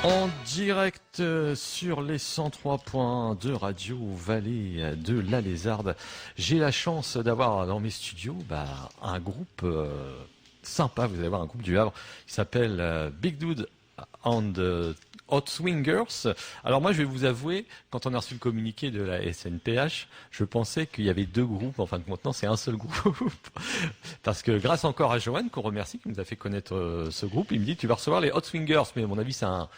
En direct sur les 103.2 Radio Vallée de la Lézarde, j'ai la chance d'avoir dans mes studios un groupe sympa. Vous allez voir un groupe du Havre qui s'appelle Big Dude and Hot Swingers. Alors moi je vais vous avouer, quand on a reçu le communiqué de la SNPH, je pensais qu'il y avait deux groupes. En fin de compte, non, c'est un seul groupe. Parce que grâce encore à Johan, qu'on remercie, qui nous a fait connaître ce groupe, il me dit tu vas recevoir les Hot Swingers. Mais à mon avis c'est un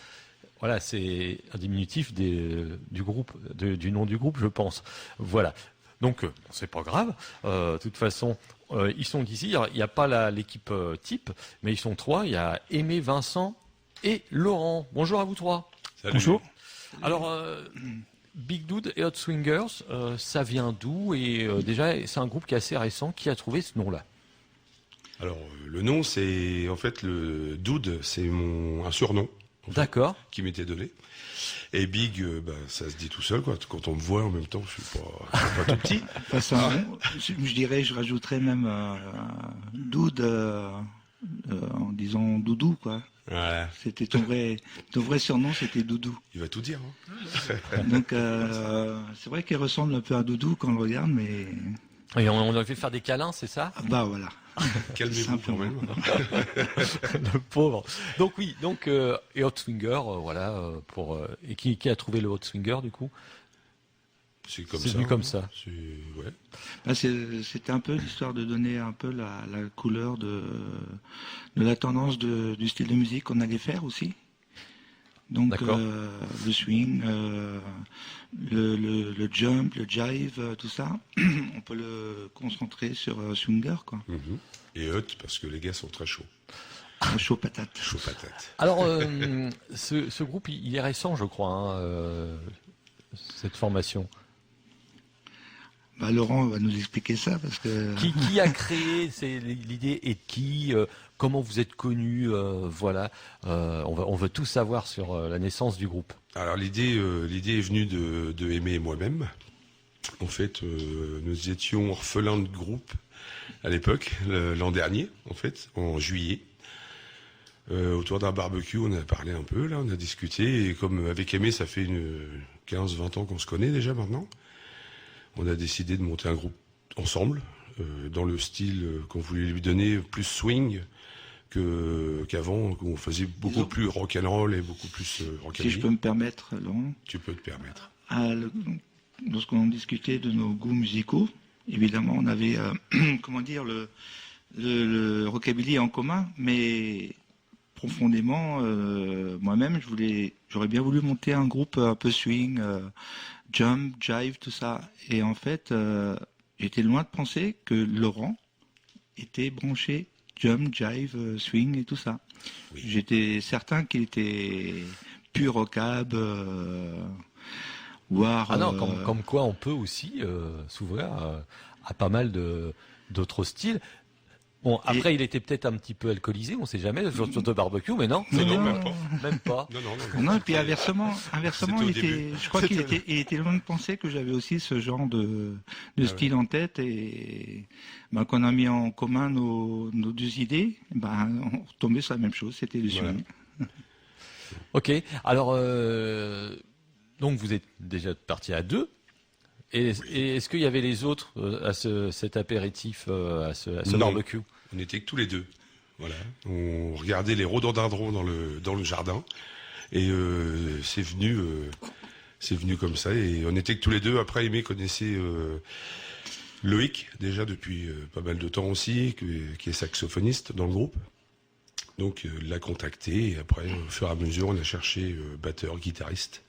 diminutif du groupe, du nom du groupe, je pense. Voilà. Donc c'est pas grave. De toute façon, ils sont d'ici. Il n'y a pas l'équipe type, mais ils sont trois. Il y a Aimé, Vincent et Laurent. Bonjour à vous trois. Salut. Bonjour. Alors, Big Dude et Hot Swingers, ça vient d'où? Et déjà, c'est un groupe qui est assez récent. Qui a trouvé ce nom-là? Alors, le nom, c'est en fait le Dude, c'est un surnom. D'accord. Qui m'était donné. Et Big, ça se dit tout seul, quoi. Quand on me voit en même temps, je suis pas tout petit. Je dirais, je rajouterais même Dude en disant Doudou, quoi. Voilà. C'était ton vrai surnom, c'était Doudou. Il va tout dire. Hein. Donc c'est vrai qu'il ressemble un peu à Doudou quand on le regarde, mais. Et on a fait faire des câlins, c'est ça? Bah voilà. Calmez-vous quand même. Le pauvre. Donc oui, et Hot Swinger, et qui a trouvé le Hot Swinger du coup? C'est comme c'est ça. Venu comme ça. Ouais. C'était un peu l'histoire de donner un peu la couleur de la tendance du style de musique qu'on allait faire aussi. Donc le swing, le jump, le jive, tout ça, on peut le concentrer sur swinger, quoi. Mm-hmm. Et hot parce que les gars sont très chauds. Chaud patate. Chaud patate. Alors ce groupe il est récent, je crois, cette formation. Laurent va nous expliquer ça parce que. Qui a créé l'idée et qui comment vous êtes connus, voilà. On veut tout savoir sur la naissance du groupe. Alors l'idée est venue de Aimé et moi-même. En fait, nous étions orphelins de groupe à l'époque, l'an dernier, en fait, en juillet. Autour d'un barbecue, on a parlé un peu, là, on a discuté, et comme avec Aimé, ça fait 15-20 ans qu'on se connaît déjà maintenant, on a décidé de monter un groupe ensemble, dans le style qu'on voulait lui donner, plus swing qu'avant, où on faisait beaucoup plus rock'n'roll et beaucoup plus rockabilly. Si je peux me permettre, Laurent. Tu peux te permettre. Lorsqu'on discutait de nos goûts musicaux, évidemment, on avait, le rockabilly en commun, mais profondément, moi-même, j'aurais bien voulu monter un groupe un peu swing, jump, jive, tout ça. Et en fait, j'étais loin de penser que Laurent était branché jump, jive, swing et tout ça. Oui. J'étais certain qu'il était pur rockab, voire. Ah non, comme quoi on peut aussi s'ouvrir à pas mal d'autres styles. Bon, après, il était peut-être un petit peu alcoolisé, on sait jamais, sur le barbecue, mais non. Même pas. Non, et puis inversement, je crois qu'il était loin de penser que j'avais aussi ce genre de style en tête et, qu'on a mis en commun nos deux idées, on retombait sur la même chose, c'était du swing. Voilà. Ok. Alors, donc vous êtes déjà partis à deux. Et est-ce qu'il y avait les autres à cet apéritif, à ce barbecue? On était que tous les deux. Voilà. On regardait les rhododendrons dans le jardin et c'est venu comme ça et on était que tous les deux. Après, Aimé connaissait Loïc déjà depuis pas mal de temps aussi, qui est saxophoniste dans le groupe. Donc il l'a contacté et après, au fur et à mesure, on a cherché batteur, guitariste.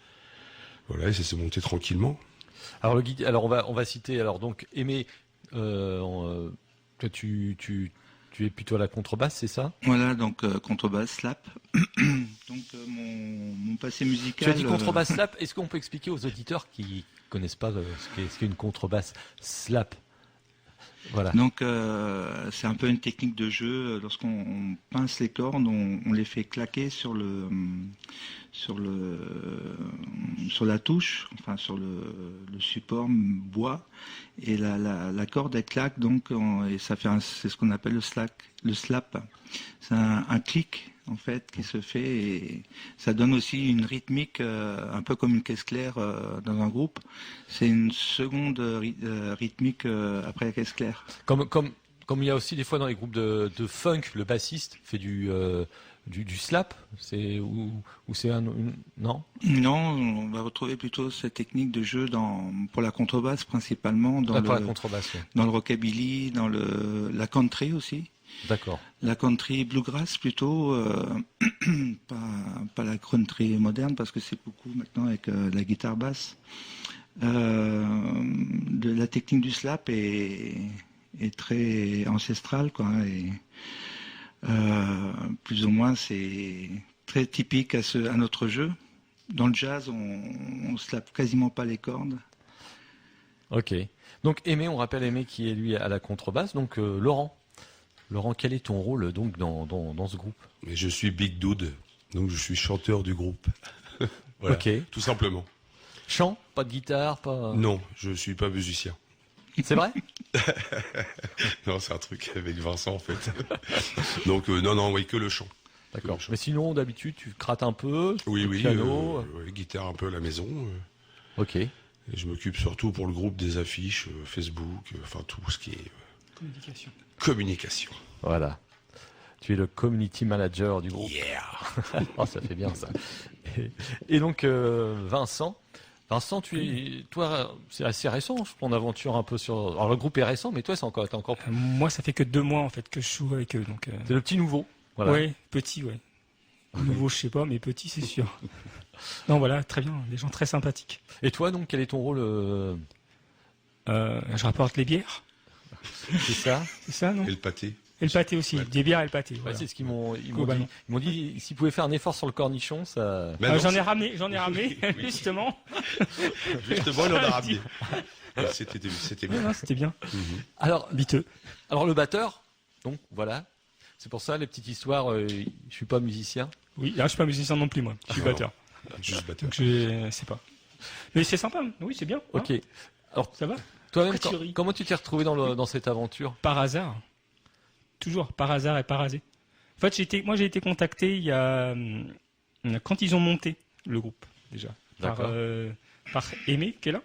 Voilà, et ça s'est monté tranquillement. Alors on va citer donc Aimé, toi tu es plutôt à la contrebasse, c'est ça? Voilà, donc contrebasse, slap. Donc mon passé musical. Tu as dit contrebasse slap. Est-ce qu'on peut expliquer aux auditeurs qui connaissent pas ce qu'est une contrebasse slap? Voilà. Donc c'est un peu une technique de jeu. Lorsqu'on pince les cordes, on les fait claquer sur la touche, enfin sur le support bois, et la corde elle claque donc et ça fait c'est ce qu'on appelle le slap. C'est un clic en fait qui se fait et ça donne aussi une rythmique un peu comme une caisse claire dans un groupe. C'est une seconde rythmique après la caisse claire. Comme il y a aussi des fois dans les groupes de funk, le bassiste fait du slap, ou c'est non? Non, on va retrouver plutôt cette technique de jeu pour la contrebasse principalement, Pour la contrebasse. Ouais. dans le rockabilly, dans la country aussi. D'accord. La country bluegrass plutôt, pas la country moderne parce que c'est beaucoup maintenant avec la guitare basse. La technique du slap est très ancestrale, quoi, et plus ou moins c'est très typique à notre jeu. Dans le jazz, on slappe quasiment pas les cordes. Ok. Donc Aimé, on rappelle Aimé qui est lui à la contrebasse. Donc Laurent, quel est ton rôle donc dans ce groupe? Mais je suis Big Dude, donc je suis chanteur du groupe. Voilà, ok. Tout simplement. Chant, pas de guitare, pas. Non, je suis pas musicien. C'est vrai? Non, c'est un truc avec Vincent en fait. Donc non, oui, que le chant. D'accord. Mais sinon, d'habitude, tu grattes un peu. Oui, piano. guitare un peu à la maison. Ok. Et je m'occupe surtout pour le groupe des affiches, Facebook, enfin tout ce qui est communication. Voilà. Tu es le community manager du groupe. Yeah. Oh, ça fait bien ça. Et donc Vincent, toi, c'est assez récent, ton aventure un peu sur. Alors le groupe est récent, mais toi, t'es encore. Moi, ça fait que 2 mois en fait que je joue avec eux, donc. C'est le petit nouveau. Voilà. Ouais, petit, ouais. Nouveau, je sais pas, mais petit, c'est sûr. Non, voilà, très bien, des gens très sympathiques. Et toi, donc, quel est ton rôle Je rapporte les bières. C'est ça? C'est ça, non? Et le pâté. Et le pâté aussi, Ouais. des bières et le pâté. Ouais, Voilà. c'est ce qu'ils m'ont dit. Globalement. Ils m'ont dit s'ils pouvaient faire un effort sur le cornichon, ça. Ben non, J'en ai ramené, justement. Justement, il en a ramené. C'était bien. Non, c'était bien. Alors, Biteux. alors le batteur, donc voilà. C'est pour ça les petites histoires. Je suis pas musicien. Oui, là, je suis pas musicien non plus, moi. Je suis Ah, non. batteur. Juste batteur. Donc, je sais pas. Mais c'est sympa, oui, c'est bien. hein. Ok. Alors, Ça va? toi-même, Pourquoi tu ris comment tu t'es retrouvé dans cette aventure? Par hasard. Toujours, par hasard et par hasard. En fait, j'ai été contacté il y a quand ils ont monté le groupe déjà par Aimé qui est là,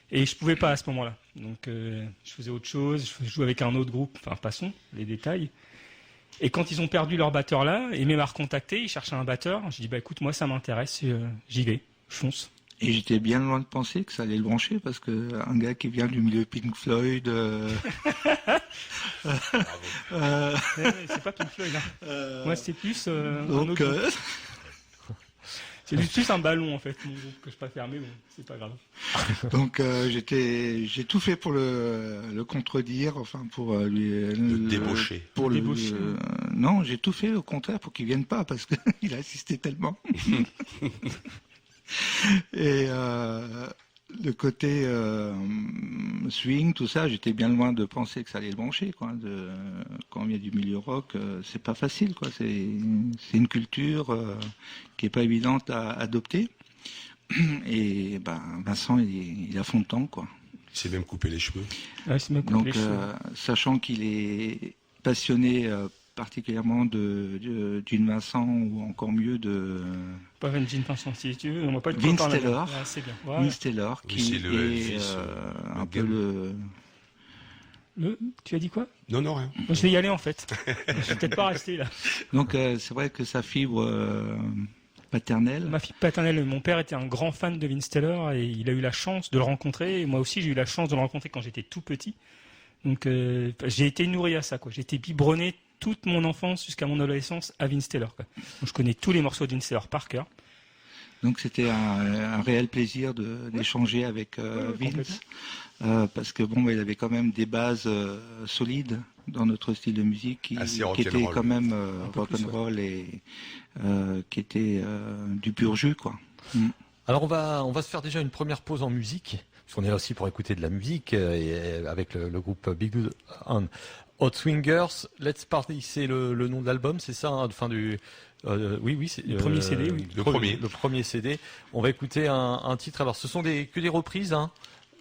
et je pouvais pas à ce moment-là. Donc je faisais autre chose, je jouais avec un autre groupe. Enfin, passons les détails. Et quand ils ont perdu leur batteur là, Aimé m'a recontacté, il cherchait un batteur. J'ai dit bah écoute, moi ça m'intéresse, j'y vais, je fonce. Et j'étais bien loin de penser que ça allait le brancher parce que un gars qui vient du milieu Pink Floyd, C'est pas Pink Floyd, hein. Moi c'est plus un donc autre groupe. C'est plus un ballon en fait, mon groupe, que je préfère, mais bon, c'est pas grave. donc j'ai tout fait pour le contredire, enfin pour Le débaucher. pour Le le débaucher. non, j'ai tout fait au contraire pour qu'il vienne pas parce que il a insisté tellement. Et le côté swing, tout ça, j'étais bien loin de penser que ça allait le brancher, quoi. Quand on vient du milieu rock, c'est pas facile, quoi. C'est une culture qui est pas évidente à adopter. Et ben Vincent, il a fond de temps, quoi. Il s'est même coupé les cheveux. Ouais, c'est même Donc, les cheveux. sachant qu'il est passionné particulièrement d'une Vincent ou encore mieux de Pas Van Vincent, si tu veux, on va pas être Vince content, là. Taylor. Ah, c'est bien. Voilà. Vince Taylor, Oui, qui c'est le est Elvis, un le peu gars. Tu as dit quoi? Non, rien. Moi, je vais y aller en fait. Je vais peut-être pas rester là. Donc c'est vrai que sa fibre paternelle. Ma fille paternelle, mon père était un grand fan de Vince Taylor et il a eu la chance de le rencontrer. Et moi aussi, j'ai eu la chance de le rencontrer quand j'étais tout petit. Donc j'ai été nourri à ça, quoi. J'ai été biberonné toute mon enfance jusqu'à mon adolescence à Vince Taylor, quoi. Donc je connais tous les morceaux de Vince Taylor par cœur. Donc c'était un réel plaisir d'échanger avec Vince, parce que bon, il avait quand même des bases solides dans notre style de musique qui était quand même rock'n'roll et qui était du pur jus, quoi. Alors on va se faire déjà une première pause en musique. parce qu'on est là aussi pour écouter de la musique et avec le groupe Big Dude and Hot Swingers. Let's Party, c'est le nom de l'album, c'est ça, hein, fin du. Oui, c'est le premier CD. Oui. Le premier CD. On va écouter un titre. Alors, ce sont que des reprises, hein,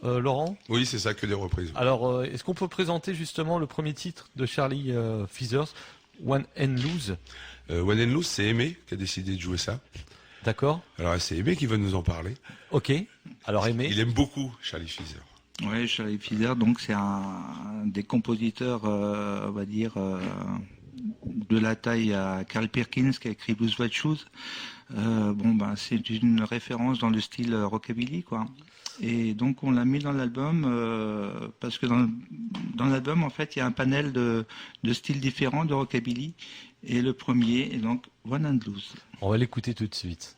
Laurent. Oui, c'est ça, que des reprises. Alors, est-ce qu'on peut présenter justement le premier titre de Charlie Feathers, One and Lose? One and Lose, c'est Aimé qui a décidé de jouer ça. D'accord. Alors, c'est Aimé qui va nous en parler. Ok. Alors, Aimé. Il aime beaucoup Charlie Feathers. Ouais, Charlie Feathers, donc c'est un des compositeurs, on va dire, de la taille à Carl Perkins qui a écrit Blues White Shoes. C'est une référence dans le style rockabilly, quoi. Et donc on l'a mis dans l'album parce que dans l'album, en fait, il y a un panel de styles différents de rockabilly. Et le premier est donc One and Lose. On va l'écouter tout de suite.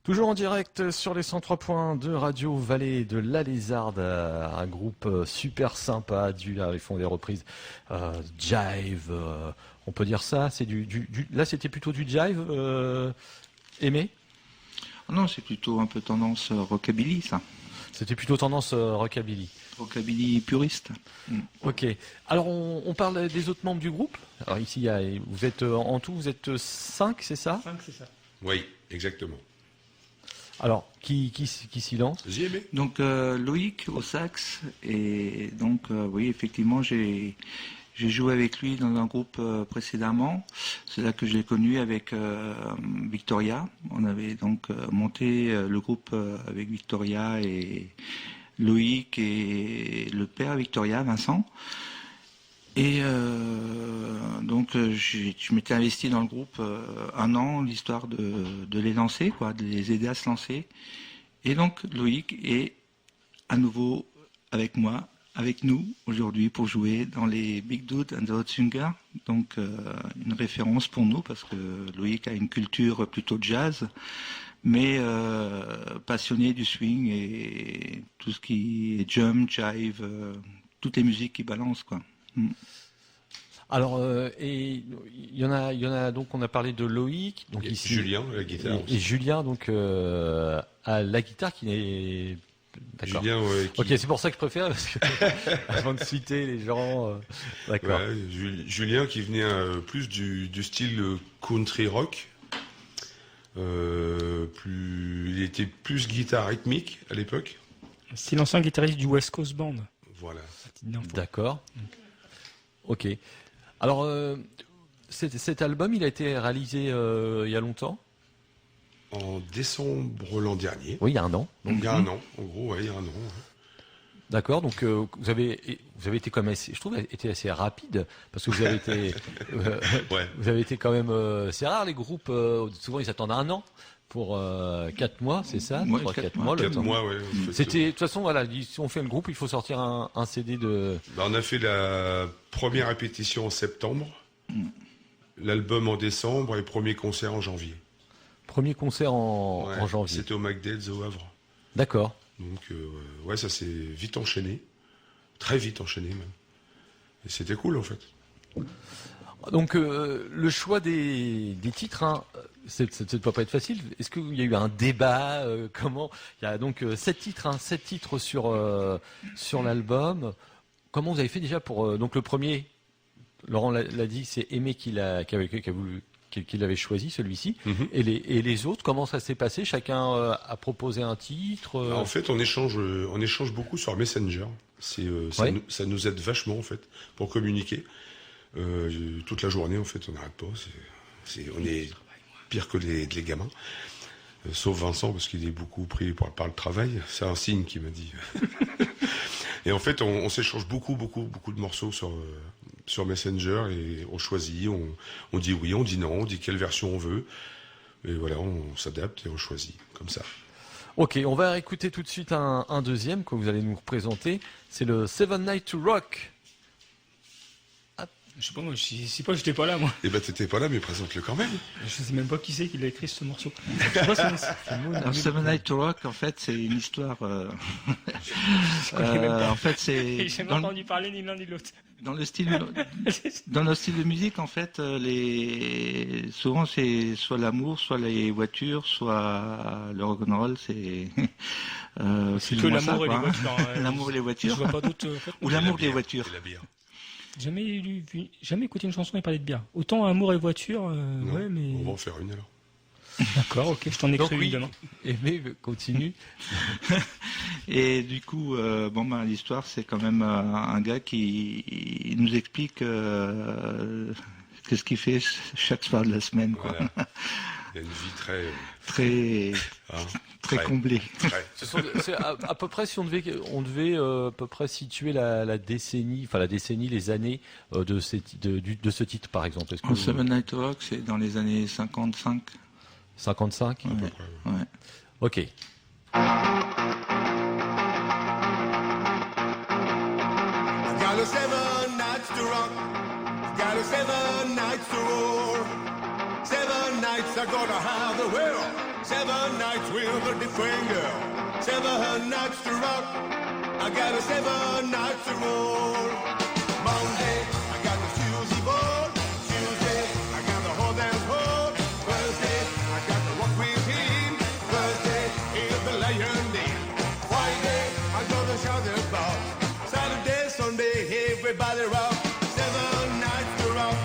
Toujours en direct sur les 103 points de Radio Vallée de la Lézarde, un groupe super sympa, ils font des reprises jive, on peut dire ça, c'est là c'était plutôt du jive, Aimé? Non, c'est plutôt un peu tendance rockabilly, ça. C'était plutôt tendance rockabilly. Rockabilly puriste. Ok. Alors on parle des autres membres du groupe. Alors ici vous êtes en tout, vous êtes 5, c'est ça? 5, c'est ça. Oui, exactement. Alors, qui s'y lance? J'y aimé. Donc Loïc au sax, et donc oui, effectivement, j'ai joué avec lui dans un groupe précédemment. C'est là que je l'ai connu avec Victoria. On avait donc monté le groupe avec Victoria et Loïc et le père Victoria, Vincent. Et donc je m'étais investi dans le groupe un an, l'histoire de les lancer, quoi, de les aider à se lancer. Et donc Loïc est à nouveau avec moi, avec nous aujourd'hui pour jouer dans les Big Dude and the Hot Swingers. Donc une référence pour nous parce que Loïc a une culture plutôt jazz, mais passionné du swing et tout ce qui est jump, jive, toutes les musiques qui balancent, quoi. Alors, et il y en a donc, on a parlé de Loïc, donc et ici, Julien à la guitare. Et Julien donc à la guitare qui n'est D'accord. Julien, ouais, Ok, c'est pour ça que je préfère, parce que avant de citer les gens... d'accord. ouais, Julien qui venait plus du style country rock. Il était plus guitare rythmique à l'époque. C'est l'ancien guitariste du West Coast Band. Voilà. Petite info. D'accord. Ok. Alors, cet album, il a été réalisé il y a longtemps? En décembre l'an dernier. Oui, il y a un an. Donc il y a un an, en gros, ouais, il y a un an. Ouais. D'accord, donc vous avez été quand même assez, je trouve, été assez rapide, parce que vous avez été, Ouais. vous avez été quand même, c'est rare les groupes, souvent ils s'attendent un an pour 4 mois, c'est ça? Ouais, 3-4 4 mois, le 4 temps. mois, ouais. En fait, C'était, de toute façon, voilà, si on fait le groupe, il faut sortir un CD de... on a fait la première répétition en septembre, l'album en décembre et premier concert en janvier. Premier concert en Ouais, janvier. C'était au McDade's au Havre. D'accord. Donc, ouais, ça s'est vite enchaîné. Très vite enchaîné, même. Et c'était cool, en fait. Donc le choix des titres, hein, ça ne doit pas être facile. Est-ce qu'il y a eu un débat comment? Il y a donc 7 titres, 7 titres sur l'album. Comment vous avez fait déjà pour donc le premier? Laurent l'a dit, c'est Aimé qui l'avait choisi, celui-ci. Mhm. Et les autres, comment ça s'est passé? Chacun a proposé un titre. En fait, on échange beaucoup sur Messenger. Ouais. Ça nous aide vachement, en fait, pour communiquer. Toute la journée, en fait, on n'arrête pas. On est pire que les gamins. Sauf Vincent, parce qu'il est beaucoup pris par le travail. C'est un signe qui m'a dit. Et en fait, on s'échange beaucoup de morceaux sur Messenger et on choisit, on dit oui, on dit non, on dit quelle version on veut. Et voilà, on s'adapte et on choisit, comme ça. Ok, on va écouter tout de suite un deuxième que vous allez nous représenter. C'est le Seven Nights to Rock. Je sais pas, moi, j'étais pas là, moi. Eh ben, t'étais pas là, mais présente-le quand même. Je sais même pas qui c'est qui l'a écrit ce morceau. Je sais pas, Alors, Seven Nights to Rock, en fait, c'est une histoire. Je connais même pas. En fait, c'est J'ai jamais entendu parler ni l'un ni l'autre. dans le style de musique, en fait, souvent c'est soit l'amour, soit les voitures, soit le rock'n'roll. C'est C'est que l'amour et les voitures. L'amour et les Je voitures. vois pas d'autres. En fait, Ou l'amour des voitures. Et la bière. jamais écouté une chanson et parler de bière. Autant amour et voiture, Non, ouais, mais. On va en faire une alors. D'accord, ok, je t'en ai Donc cru oui, une demain. Aimé continue. Et du coup, l'histoire, c'est quand même un gars qui nous explique qu'est-ce qu'il fait chaque soir de la semaine, quoi. Voilà. Il y a une vie très, Très, hein, très comblée. très. C'est à peu près, si on devait à peu près situer la décennie, les années de ce titre, par exemple. Est-ce que Seven Nights to Rock, c'est dans les années 55. 55? À peu près, ouais. Ouais. Ok. Got a 7 nights to rock. Got a 7 nights to roar. 7 nights I gotta have the world. 7 nights with a different girl. 7 nights to rock. I got a 7 nights to roar. Monday I got the Susie ball. Tuesday I got the whole dance hall. Thursday I got the rock with him. Thursday is the lion day. Friday I got the shout about. Saturday, Sunday, everybody rock. 7 nights to rock.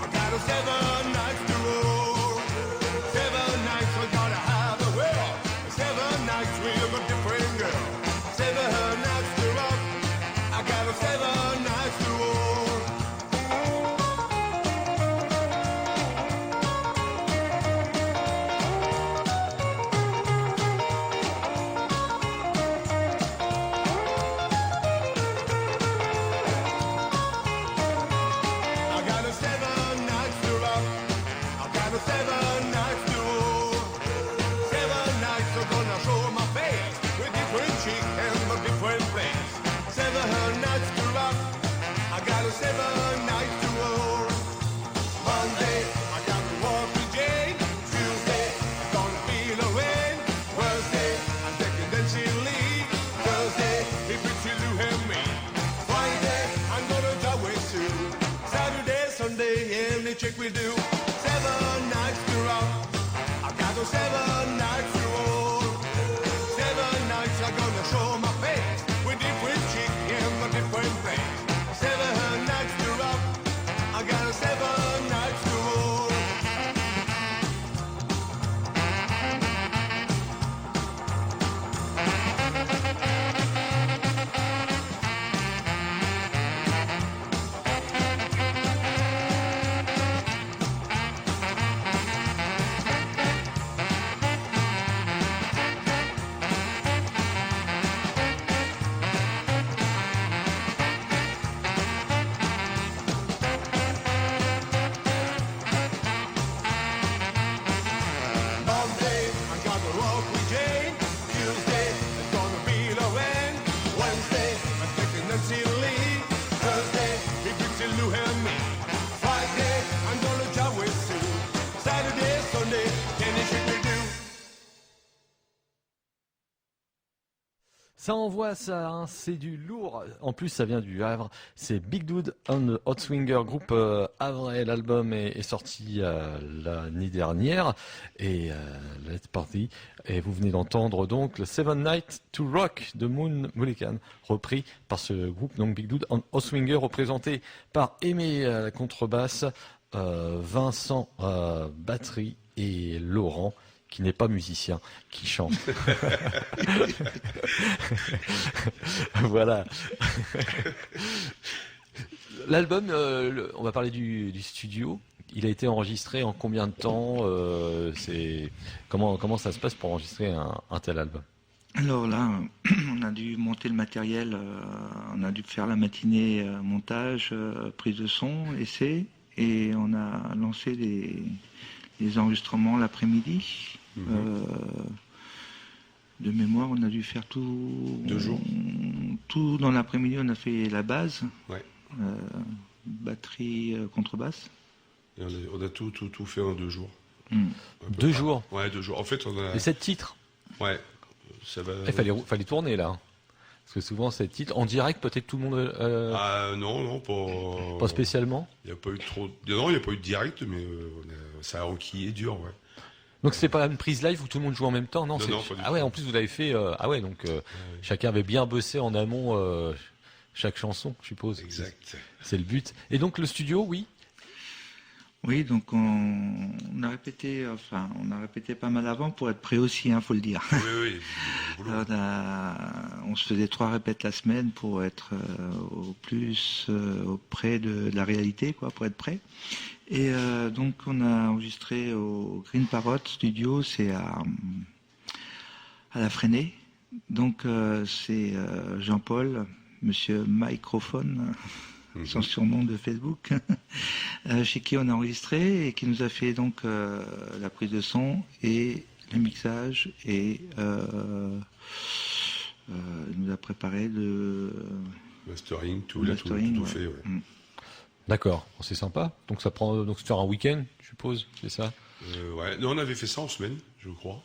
I got a 7 nights to roll. 7 nights I gotta have a world. 7 nights with a different girl. 7 nights to rock. I got a 7 nights. Queen Jane. Tuesday, it's gonna be Lorraine. Wednesday, I'm taking Nancy Lee. Thursday, he brings in Lou and me. Friday, I'm gonna jam with Sue. Saturday, Sunday, Kenny Chickadoo. Ça envoie ça, hein, c'est du lourd. En plus, ça vient du Havre. C'est Big Dude and the Hot Swinger, groupe havrais. L'album est sorti l'année dernière. Et Let's Party. Et vous venez d'entendre donc le Seven Nights to Rock de Moon Mullican, repris par ce groupe, donc Big Dude and Hot Swinger, représenté par Aimé à la contrebasse, Vincent batterie et Laurent, qui n'est pas musicien, qui chante. Voilà. L'album, on va parler du studio. Il a été enregistré en combien de temps comment ça se passe pour enregistrer un tel album? Alors là, on a dû monter le matériel, on a dû faire la matinée montage, prise de son, essai, et on a lancé les enregistrements l'après-midi. De mémoire, on a dû faire tout. 2 jours. Tout dans l'après-midi, on a fait la base. Ouais. Batterie, contrebasse. Et on a tout fait en 2 jours. 2 jours. Ouais, 2 jours. En fait, on a. Les 7 titres. Ouais. Ça va. Il fallait tourner là. Parce que souvent, ces titres, en direct, peut-être tout le monde. Ah non, Pas spécialement. Il n'y a pas eu trop. Non, il n'y a pas eu de direct, mais ça a enquillé dur, ouais. Donc c'est pas une prise live où tout le monde joue en même temps, non, Non, c'est... non, pas du Ah ouais, tout. en plus vous l'avez fait. Ah ouais, donc chacun avait bien bossé en amont chaque chanson, je suppose. Exact. C'est le but. Et donc le studio, oui. Oui, donc on a répété pas mal avant pour être prêt aussi, faut le dire. Oui. Alors, on se faisait 3 répètes la semaine pour être au plus auprès de la réalité, quoi, pour être prêt. Et donc on a enregistré au Green Parrot Studio, c'est à la Fresnay. Donc c'est Jean-Paul, Monsieur Microphone, son surnom de Facebook, chez qui on a enregistré et qui nous a fait donc la prise de son et le mixage et nous a préparé le Mastering, tout mastering, fait, ouais. D'accord, c'est sympa. Donc ça prend donc sur un week-end, je suppose, c'est ça. Ouais. Non, on avait fait ça en semaine, je crois.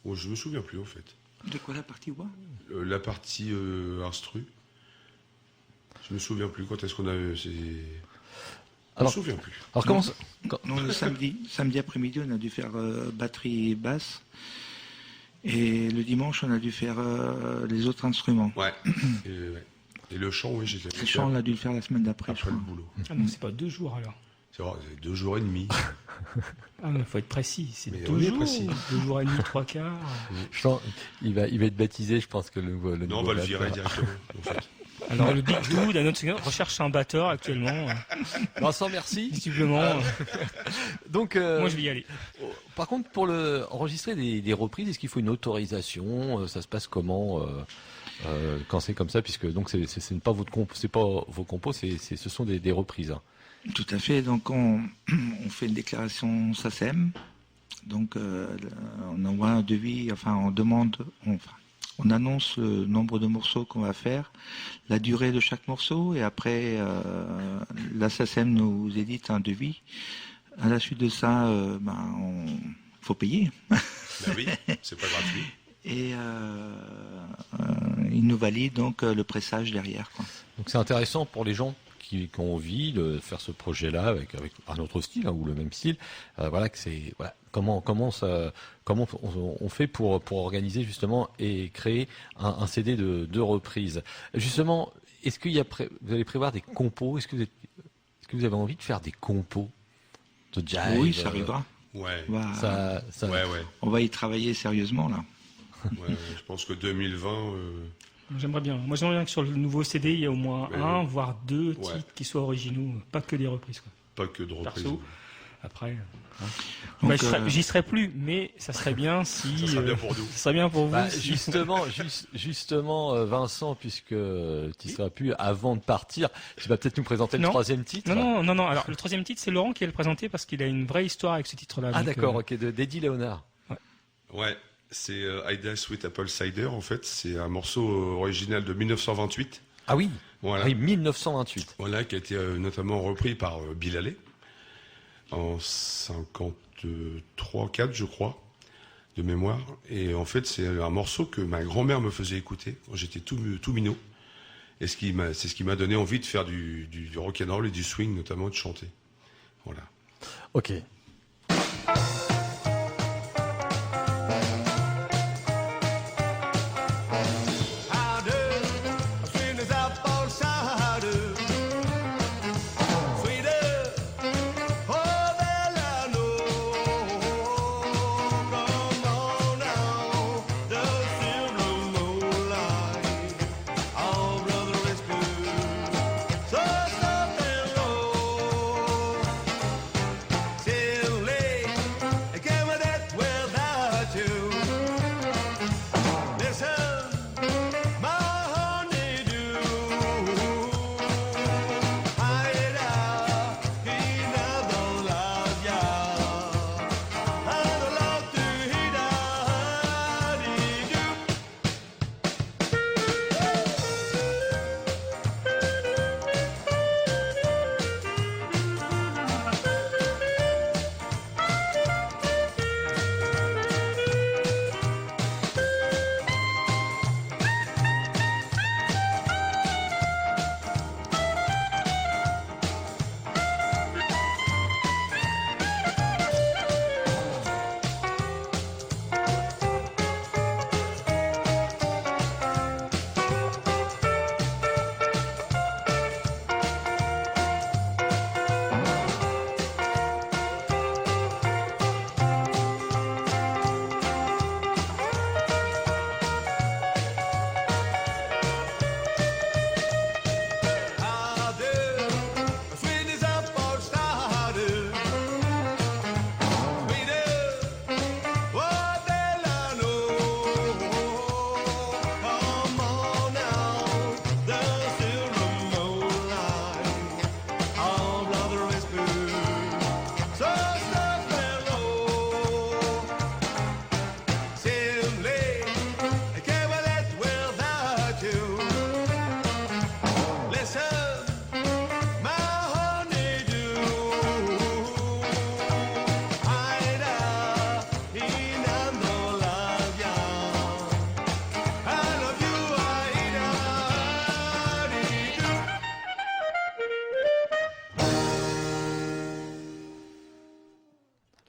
Oh, je me souviens plus en fait. De quoi la partie quoi La partie instru. Je me souviens plus quand est-ce qu'on avait. Je me souviens plus. Alors comment Non, le samedi après-midi, on a dû faire batterie et basse. Et le dimanche, on a dû faire les autres instruments. Ouais. Et le chant, oui, j'étais. Le chant, on a dû le faire la semaine d'après, je après le crois. boulot. Ah non, c'est pas 2 jours alors. C'est vrai, c'est 2 jours et demi. Ah mais faut être précis, c'est Mais 2 on est jours, précis. 2 jours et demi, 3 quarts. Je sens, il va être baptisé, je pense que le Non, on nouveau va le batteur. virer directement. En fait. Alors le Big Dude, à notre second, recherche un batteur actuellement. Vincent, merci. Visiblement, Donc moi je vais y aller. par contre, pour enregistrer des reprises, est-ce qu'il faut une autorisation? Ça se passe comment quand c'est comme ça, puisque donc c'est pas votre c'est pas vos compos, ce sont des reprises. Hein. Tout à fait. Donc, on fait une déclaration SACEM. Donc, on envoie un devis, on annonce le nombre de morceaux qu'on va faire, la durée de chaque morceau, et après, la SACEM nous édite un devis. À la suite de ça, faut payer. Ben oui, c'est pas gratuit. Et il nous valide donc le pressage derrière, quoi. Donc c'est intéressant pour les gens qui ont envie de faire ce projet-là avec un autre style, hein, ou le même style. Voilà que c'est comment on fait pour organiser justement et créer un CD de reprise. Justement, est-ce qu'il y a vous allez prévoir des compos? Est-ce que vous avez envie de faire des compos de jive? Oui, ça arrivera. Ouais. Ouais. Ouais. On va y travailler sérieusement là. Ouais, je pense que 2020. J'aimerais bien. Moi j'aimerais bien que sur le nouveau CD, il y ait au moins Ouais. 1, voire 2 Ouais. titres qui soient originaux, pas que des reprises, quoi. Pas que de reprise. Perso. Après, Donc, j'y serais plus, mais ça serait bien si. Ça serait bien pour nous. Ça serait bien pour vous. Bah, si- justement, Vincent, puisque tu seras plus avant de partir, tu vas peut-être nous présenter le Non. 3e titre. Non. Alors le 3e titre, c'est Laurent qui va le présenter parce qu'il a une vraie histoire avec ce titre-là. Ah donc, d'accord, ok, d'Eddie Léonard. Ouais. C'est Ida Sweet Apple Cider, en fait. C'est un morceau original de 1928. Ah oui, Voilà. oui, 1928. Voilà, qui a été notamment repris par Bill Haley en 53-4, je crois, de mémoire. Et en fait, c'est un morceau que ma grand-mère me faisait écouter quand j'étais tout minot. Et c'est ce qui m'a donné envie de faire du rock'n'roll et du swing, notamment, de chanter. Voilà. Ok.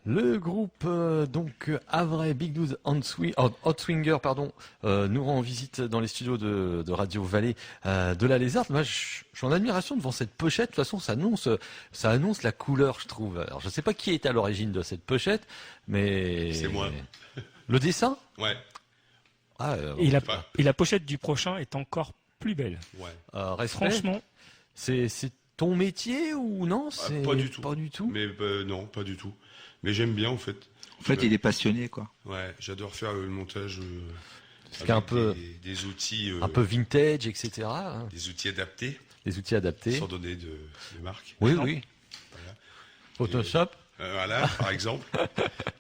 Le groupe Havrais Big Dude Hot Swinger nous rend visite dans les studios de Radio Vallée de la Lézarde. Moi, je suis en admiration devant cette pochette. De toute façon, ça annonce la couleur, je trouve. Alors, je ne sais pas qui est à l'origine de cette pochette, mais C'est moi. Le dessin. Ouais. Ah, Et la pochette du prochain est encore plus belle. Ouais. respect. Franchement, C'est ton métier ou non? Pas du tout. Pas du tout. Mais non, pas du tout. Mais j'aime bien, en fait. En fait, il est passionné, quoi. Ouais, j'adore faire le montage C'est un peu des outils, un peu vintage, etc. hein. des outils adaptés, Des outils adaptés. sans donner de marque. Oui, Non. oui. Voilà. Photoshop. Voilà, par exemple.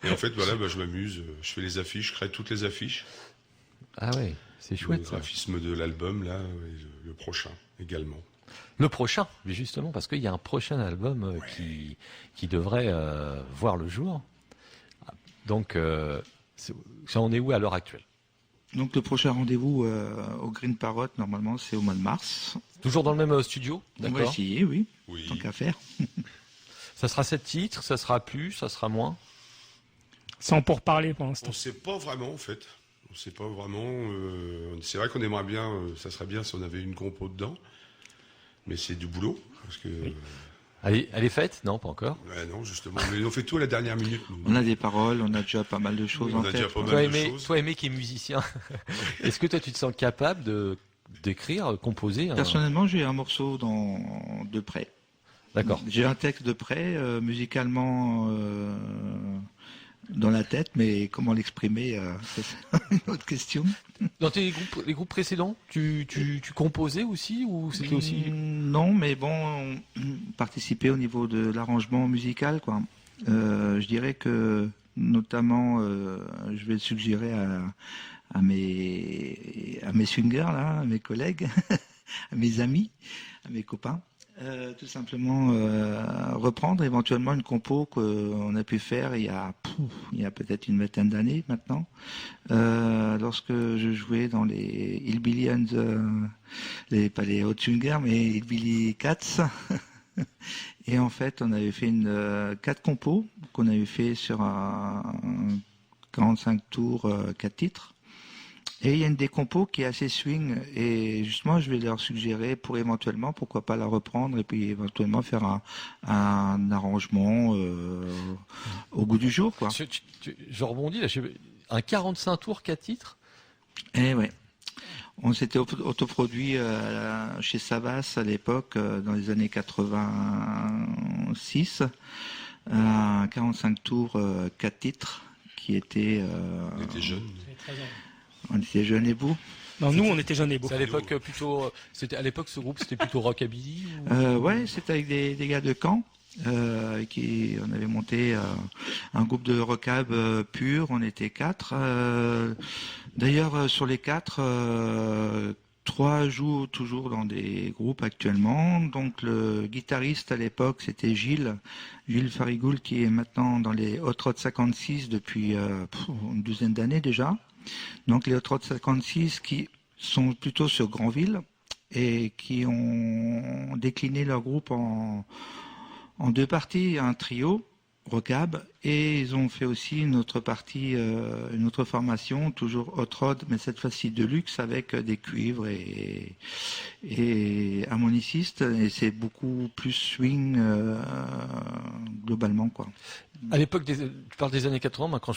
Et en fait, voilà, je m'amuse. Je fais les affiches, je crée toutes les affiches. Ah ouais, c'est Le chouette. Ça. graphisme de l'album, là, et le prochain également. Le prochain, justement, parce qu'il y a un prochain album qui devrait voir le jour. Donc, ça en est où à l'heure actuelle? Donc le prochain rendez-vous au Green Parrot, normalement, c'est au mois de mars. Toujours dans le même studio, On va d'accord? essayer, oui, Oui. tant qu'à faire. Ça sera 7 titres, ça sera plus, ça sera moins. sans pour parler pour On l'instant. ne sait pas vraiment, en fait. On sait pas vraiment. C'est vrai qu'on aimerait bien, ça serait bien si on avait une compo dedans. Mais c'est du boulot. Parce que. Elle est faite? Non, pas encore. Ouais, non, justement. Mais on fait tout à la dernière minute. Nous. On a des paroles, on a déjà pas mal de choses On en a tête. déjà pas quoi. mal de choses. Toi, Aimé, qui est musicien, est-ce que toi, tu te sens capable d'écrire, composer Personnellement, j'ai un morceau de près. D'accord. J'ai un texte de près, musicalement dans la tête, mais comment l'exprimer, c'est une autre question. Dans les groupes précédents, tu composais aussi ou c'était aussi... Non, mais bon, participer au niveau de l'arrangement musical, quoi. Je dirais que Notamment, je vais le suggérer à mes swingers, là, à mes collègues, à mes amis, à mes copains. Tout simplement reprendre éventuellement une compo qu'on a pu faire il y a peut-être une vingtaine d'années maintenant, lorsque je jouais dans les Hillbilly pas les Hot Swingers, mais Hillbilly Cats. Et en fait, on avait fait 4 compos qu'on avait fait sur un 45 tours, 4 titres. Et il y a une des compos qui est assez swing, et justement je vais leur suggérer pour éventuellement, pourquoi pas la reprendre, et puis éventuellement faire un arrangement au goût du jour, quoi. Je rebondis là, un 45 tours 4 titres. Eh ouais. On s'était autoproduit chez Savas à l'époque, dans les années 86, un 45 tours 4 titres qui était... On était jeunes. On était jeunes et beaux. Non, nous, on était jeunes et beaux. C'est à l'époque plutôt. C'était à l'époque ce groupe, c'était plutôt rockabilly. Ouais, c'était avec des gars de Caen. On avait monté un groupe de rockab pur. On était 4. D'ailleurs, sur les 4, 3 jouent toujours dans des groupes actuellement. Donc le guitariste à l'époque, c'était Gilles Farigoul, qui est maintenant dans les Hot Rod 56 depuis une douzaine d'années déjà. Donc les Hot Rod 56 qui sont plutôt sur Granville et qui ont décliné leur groupe en 2 parties, un trio rockab, et ils ont fait aussi une autre partie, une autre formation, toujours hot rod, mais cette fois-ci de luxe avec des cuivres et harmonicistes, et c'est beaucoup plus swing globalement, quoi. À l'époque, tu parles des années 80, moi, quand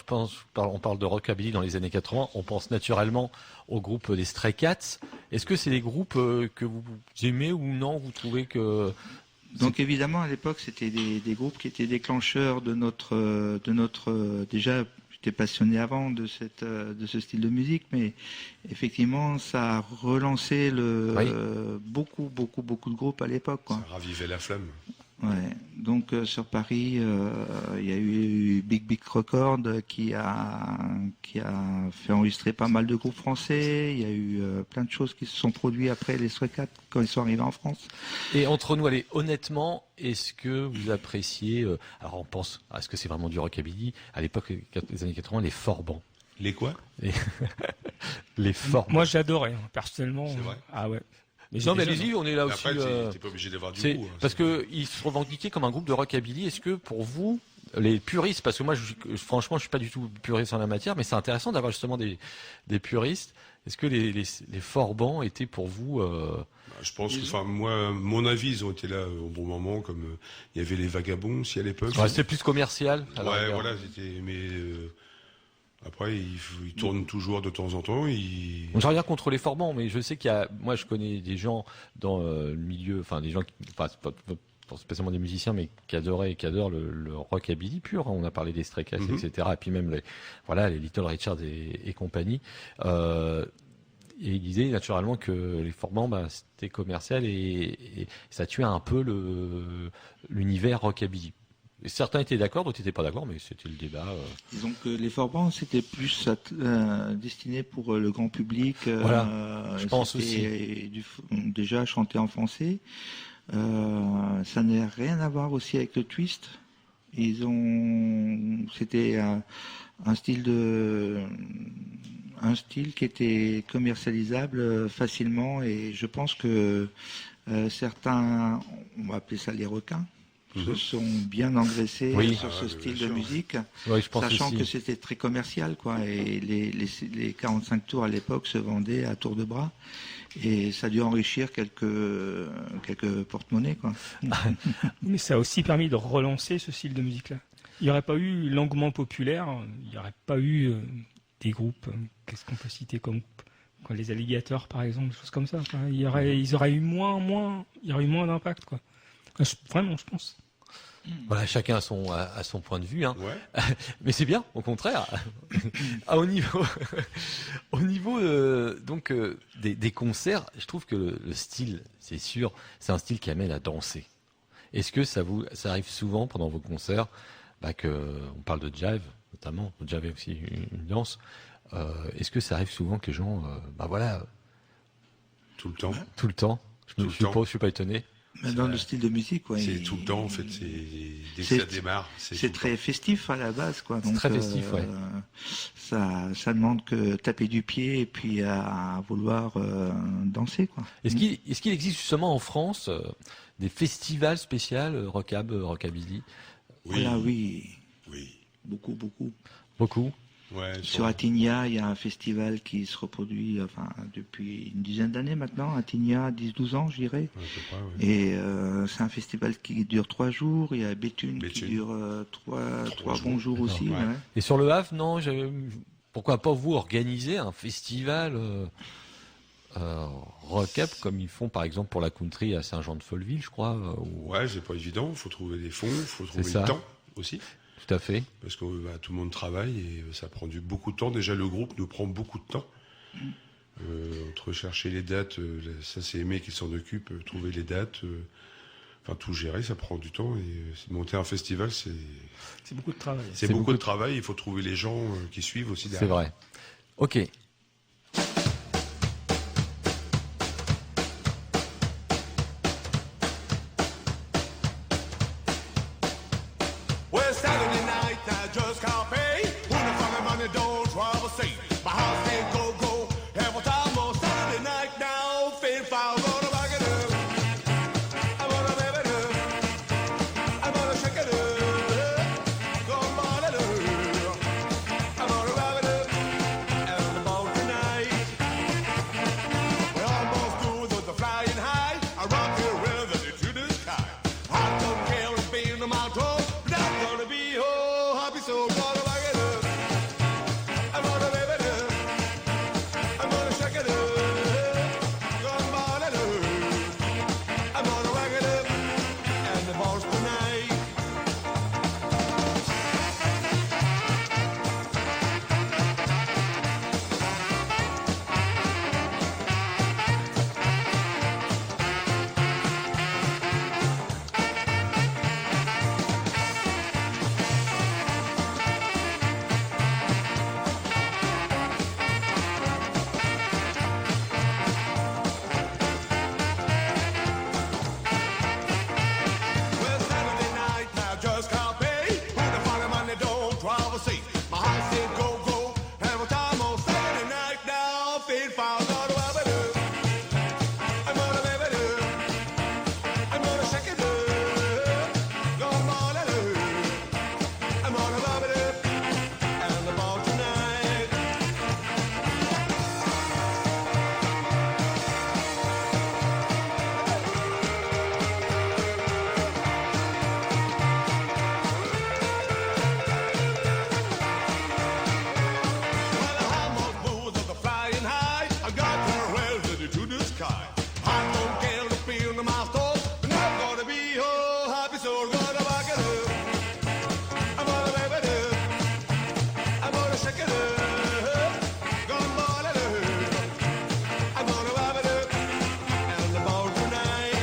on parle de rockabilly dans les années 80, on pense naturellement au groupe des Stray Cats. Est-ce que c'est des groupes que vous aimez ou non? Vous trouvez que... Donc évidemment, à l'époque, c'était des groupes qui étaient déclencheurs de notre déjà, j'étais passionné avant de ce style de musique, mais effectivement, ça a relancé beaucoup de groupes à l'époque, quoi. Ça ravivait la flamme. Ouais. Donc sur Paris, il y a eu Big Record qui a fait enregistrer pas mal de groupes français. Il y a eu plein de choses qui se sont produites après les Stray Cats quand ils sont arrivés en France. Et entre nous, allez, honnêtement, est-ce que vous appréciez alors on pense, est-ce que c'est vraiment du rockabilly? À l'époque des années 80, les Forbans. Les quoi? Les Forbans. Moi, j'adorais, personnellement. C'est vrai. Ah ouais. Mais Non, mais j'étais allez-y, jeune, on est là Mais aussi. après, t'es pas obligé d'avoir du goût. Parce qu'ils se revendiquaient comme un groupe de rockabilly. Est-ce que pour vous, les puristes, parce que moi, franchement, je suis pas du tout puriste en la matière, mais c'est intéressant d'avoir justement des puristes. Est-ce que les Forbans étaient pour vous Je pense que, enfin, moi, mon avis, ils ont été là au bon moment, comme il y avait les Vagabonds aussi à l'époque. c'était plus commercial. Ouais, voilà, c'était. Mais après, ils tournent toujours de temps en temps. J'ai rien contre les Forbans, mais je sais moi, je connais des gens dans le milieu, enfin des gens qui, pas spécialement des musiciens, mais qui adoraient et qui adorent le rockabilly pur. On a parlé des Stray Cats, etc. Et puis même les Little Richard et compagnie. Et il disait naturellement que les Forbans, c'était commercial et ça tuait un peu l'univers rockabilly. Et certains étaient d'accord, d'autres n'étaient pas d'accord, mais c'était le débat. Disons que les Forbans, c'était plus destiné pour le grand public. Voilà, je pense aussi. Déjà chanter en français. Ça n'a rien à voir aussi avec le twist. C'était un style qui était commercialisable facilement, et je pense que certains, on va appeler ça les requins, se sont bien engraissés sur ce style de musique, sachant que c'était très commercial, quoi. Et les 45 tours à l'époque se vendaient à tour de bras, et ça a dû enrichir quelques porte-monnaies, quoi. Mais ça a aussi permis de relancer ce style de musique-là. Il n'y aurait pas eu l'engouement populaire, il n'y aurait pas eu des groupes, qu'est-ce qu'on peut citer comme les Alligators, par exemple, des choses comme ça. Enfin, il y aurait eu moins d'impact, quoi. Vraiment, je pense. Voilà, chacun a son point de vue, hein. Ouais. Mais c'est bien, au contraire. Au niveau donc des concerts, je trouve que le style, c'est sûr, c'est un style qui amène à danser. Est-ce que ça arrive souvent pendant vos concerts que on parle de jive, notamment, j'avais aussi une danse. Est-ce que ça arrive souvent que les gens, Tout le temps. tout le temps, je suis pas étonné. Mais dans le style de musique, ouais. C'est tout le temps, en fait. Dès que c'est- ça démarre, C'est tout le très festif à la base, quoi. Donc, très festif, ouais. Ça demande que taper du pied et puis à vouloir danser, quoi. Est-ce qu'il existe justement en France des festivals spéciaux rockabilly? Oui. Voilà, oui. Oui. Beaucoup, beaucoup. Beaucoup. Ouais, Sur Attigna, il y a un festival qui se reproduit depuis une dizaine d'années maintenant. Attigna, 10-12 ans, je dirais. je sais pas, ouais. Et c'est un festival qui dure 3 jours. Il y a Béthune qui Béthune. dure 3 jours. bons jours D'accord, aussi. ouais. Ouais. Et sur le Havre, non, pourquoi pas vous organiser un festival rock-up comme ils font par exemple pour la country à Saint-Jean-de-Folleville, je crois. Ouais, c'est pas évident. Il faut trouver des fonds, il faut trouver ça. le temps aussi. Tout à fait. Parce que tout le monde travaille et ça prend beaucoup de temps. Déjà, le groupe nous prend beaucoup de temps. Entre chercher les dates, ça c'est Aimé qui s'en occupe, trouver les dates, tout gérer, ça prend du temps. Et monter un festival, c'est beaucoup de travail. beaucoup de travail. Il faut trouver les gens qui suivent aussi C'est derrière. vrai. Ok. Well, Saturday night, I just can't pay. Who the fucking money don't trouble say. My house ain't go. Every time on Saturday night now, fade foul, gonna back it up. I'm gonna rev it up. I'm gonna shake it up. Gonna ball it up. I'm gonna rev it up. And the ball tonight. We almost do the flying high. I rock it rhythm to the sky. I don't care if being on my toes. Not gonna be happy, so gonna back it up. I'm gonna rev it up. I'm gonna shake it up. Gonna ball it up. I'm gonna rock it up. And the ball's tonight. Well, Saturday night, now just can't pay. Who the funny money don't travel see. My heart said go. Every time on Saturday night now, fade foul, gonna wrap it up. I'm gonna rev it up. I'm gonna shake it up. Gonna ball it up. I'm gonna rub it up. And the ball tonight. Well, the hammer moves of the flying high. I got to raise it to the sky. I don't care the feel in my stores, but not gonna be happy, so I'm gonna back it up. I'm gonna rev it up. I'm gonna shake it up. Gonna ball it up. I'm gonna rub it up. And the ball tonight.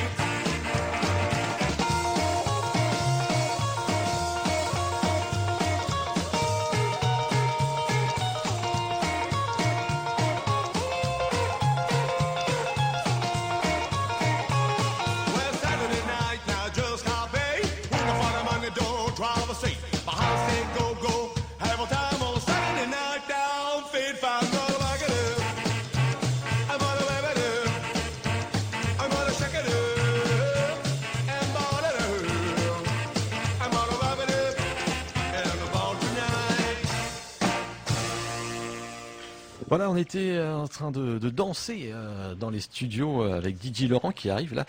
Well, Saturday night, now just can't pay. Who the funny money don't travel see. My house ain't go. Have a time on Saturday night down. Fade foul, gonna back it up. I'm gonna rev it up. I'm gonna shake it up. And ball it up. I'm gonna rub it up. And the ball tonight. Voilà, on était en train de danser dans les studios avec DJ Laurent qui arrive là.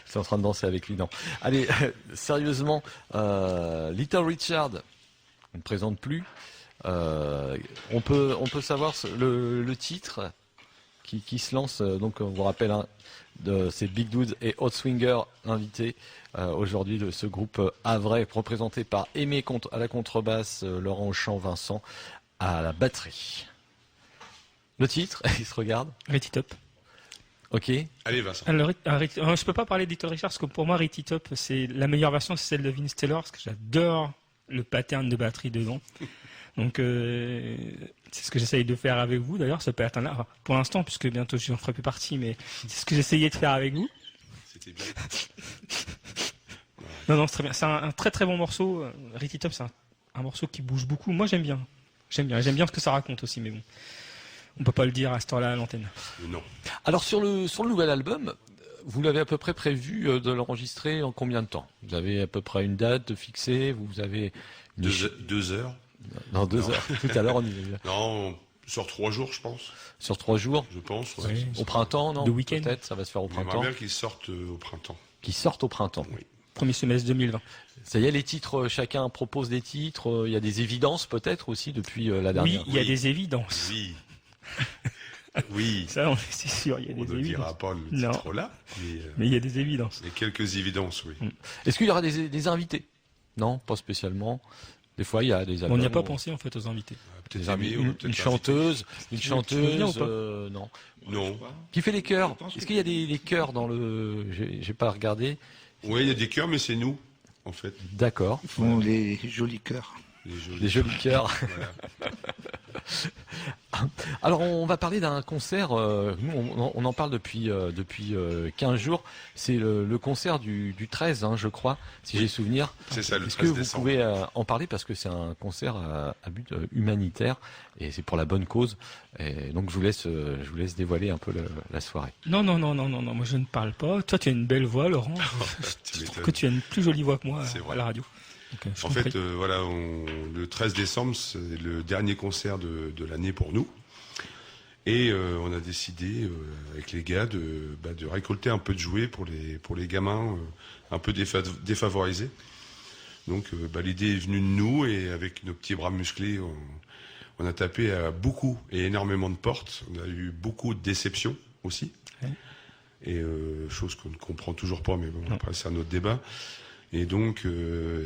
J'étais en train de danser avec lui, non. Allez, sérieusement, Little Richard, on ne présente plus. On peut savoir le titre qui se lance. Donc, on vous rappelle, c'est Big Dude et Hot Swinger invités aujourd'hui de ce groupe havrais, représenté par Aimé à la contrebasse, Laurent au chant, Vincent à la batterie. Le titre, il se regarde. Rit It Up. Ok. Allez, Vincent. Alors, je peux pas parler d'Hector Richard parce que pour moi, Rit It Up, c'est la meilleure version, c'est celle de Vince Taylor parce que j'adore le pattern de batterie dedans. Donc c'est ce que j'essaye de faire avec vous d'ailleurs, ce pattern-là. Enfin, pour l'instant, puisque bientôt je n'en ferai plus partie, mais c'est ce que j'essayais de faire avec vous. C'était bien. Non, c'est très bien. C'est un très très bon morceau. Ricky Top, c'est un morceau qui bouge beaucoup. Moi, j'aime bien. J'aime bien ce que ça raconte aussi, mais bon, on peut pas le dire à cette heure-là à l'antenne. Non. Alors sur le nouvel album, vous l'avez à peu près prévu de l'enregistrer en combien de temps? Vous avez à peu près une date fixée? Vous avez une... 2 heures. Non, 2 heures. Tout à l'heure, on y est. Non, sur 3 jours, je pense. Sur 3 jours. Je pense. Ouais. Ouais. Au printemps, non? De week-end. Peut-être, ça va se faire au J'aimerais printemps. bien qu'ils sortent au printemps. Qui sortent au printemps. Oui. Premier semestre 2020. Ça y est, les titres, chacun propose des titres. Il y a des évidences peut-être aussi depuis la dernière. Oui, il y a Oui. des évidences. Oui. Oui. Ça, c'est sûr, il y a On des ne dira évidences. pas le Non. titre là, Mais il y a des évidences. il y a quelques évidences, oui. Est-ce qu'il y aura des invités? Non, pas spécialement. Des fois, il y a des albums. On n'y a pas où- pensé en fait aux invités. Peut-être des invités, aimer, on va peut-être une l'inviter. chanteuse, une Tu veux venir ou chanteuse, pas non. Non. Qui fait les chœurs? Je pense Est-ce que- qu'il y a des chœurs dans le? J'ai pas regardé. Oui, il y a des chœurs, mais c'est nous, en fait. D'accord. Ils font les jolis chœurs. Des jolis chœurs. Voilà. Alors, on va parler d'un concert. Nous, on en parle depuis 15 jours. C'est le concert du 13, hein, je crois, si j'ai souvenir. C'est ça, le Est-ce que 13 vous décembre. pouvez en parler parce que c'est un concert à but humanitaire et c'est pour la bonne cause. Et donc, je vous laisse dévoiler un peu la soirée. Non, moi je ne parle pas. Toi, tu as une belle voix, Laurent. Tu Je trouve m'étonnes. que tu as une plus jolie voix que moi C'est à vrai. la radio. Donc, je En compris. fait, voilà, le 13 décembre, c'est le dernier concert de l'année pour nous. Et on a décidé, avec les gars, de récolter un peu de jouets pour les gamins un peu défavorisés. Donc l'idée est venue de nous, et avec nos petits bras musclés, on a tapé à beaucoup et énormément de portes. On a eu beaucoup de déceptions aussi. Ouais. Et chose qu'on ne comprend toujours pas, mais bon, après c'est un autre débat. Et donc,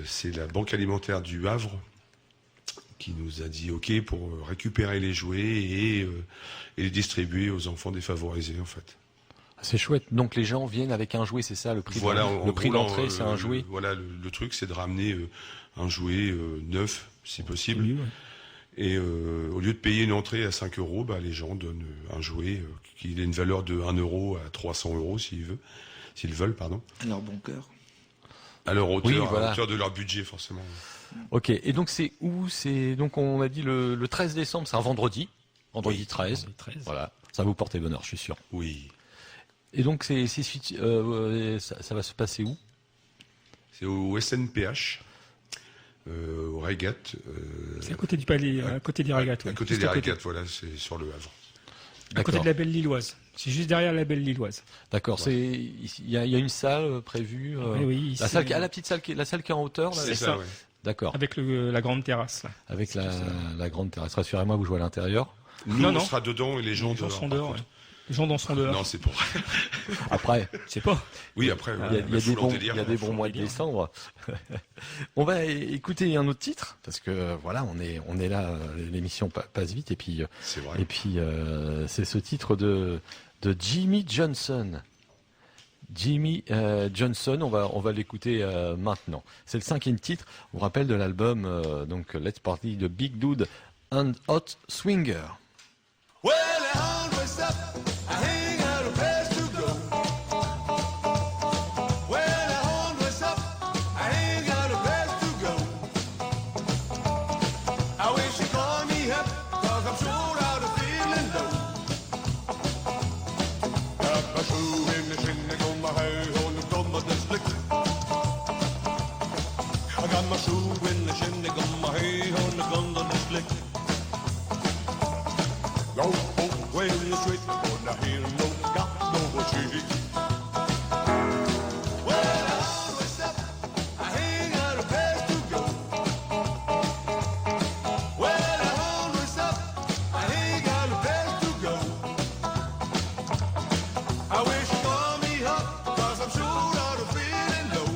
c'est la Banque alimentaire du Havre qui nous a dit OK pour récupérer les jouets et les distribuer aux enfants défavorisés, en fait. C'est chouette. Donc, les gens viennent avec un jouet, c'est ça le prix? Voilà, le prix d'entrée, c'est un jouet. Voilà, le truc, c'est de ramener un jouet neuf, si C'est possible. mieux, ouais. Et au lieu de payer une entrée à 5 euros, les gens donnent un jouet qui a une valeur de 1 euro à 300 euros, s'ils veulent, pardon. Alors bon cœur. À leur hauteur, Oui, voilà. à hauteur de leur budget, forcément. Ok. Et donc, c'est où? Donc, on a dit le 13 décembre, c'est un vendredi. Vendredi Oui, 13. Vendredi 13. Voilà. Ça va vous porter bonheur, je suis sûr. Oui. Et donc, ça va se passer où? C'est au SNPH, au Régat. C'est à côté du palais, à côté des régates. À ouais. côté Juste des à côté. Régates, voilà, c'est sur le Havre. À côté D'accord. de la Belle Lilloise. C'est juste derrière la Belle Lilloise. D'accord. Il y a une salle prévue. Oui, la ici, salle, la petite salle, la salle qui est en hauteur. Là, C'est ça, ça. ouais. D'accord. Avec la grande terrasse. Là. Avec la grande terrasse. Rassurez-moi, vous jouez à l'intérieur. Nous, Non, on non. sera dedans et les gens Les gens dehors, sont par dehors. contre. ouais. Les gens dans sont dehors. Non, c'est pour. Après, Je sais pas. Oui, après, il y a des foule en bons, délire. il y a des foule bons en mois de délire. décembre. On va écouter un autre titre parce que voilà, on est là, l'émission passe vite et puis C'est vrai. c'est ce titre de Jimmy Johnson. Jimmy Johnson, on va l'écouter maintenant. C'est le 5e titre. On rappelle de l'album donc Let's Party de Big Dude and Hot Swinger. Well, I always up, I ain't got a place to go. Well, I always up, I ain't got a place to go. I wish you called me up, 'cause I'm sure out of feeling low. Got my shoe in the shindig on my hay on the gum of the slick. I got my shoe in the shindig on my hay on the gum of the slick. Go away in the street, but I hear no got no cheek. Well, I always up, I ain't got a place to go. Well, I always up, I ain't got a place to go. I wish you called me up, 'cause I'm sure out of feeling low.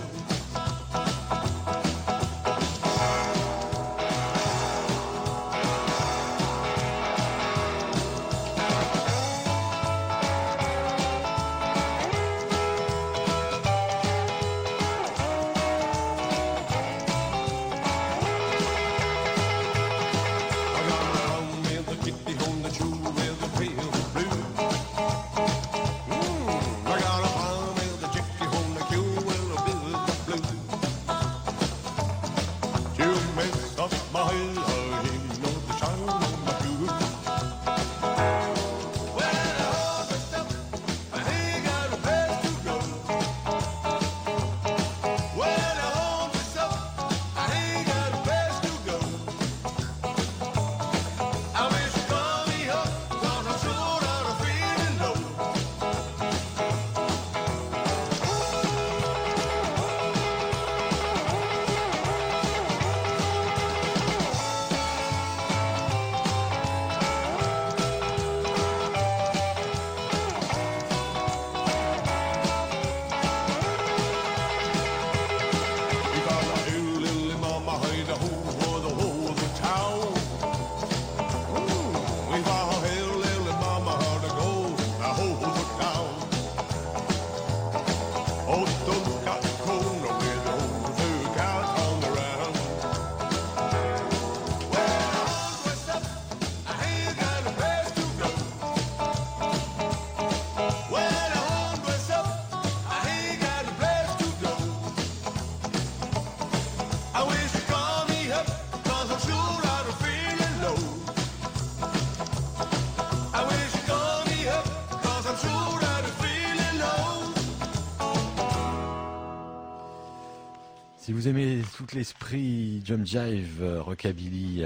Si vous aimez tout l'esprit jump jive, rockabilly,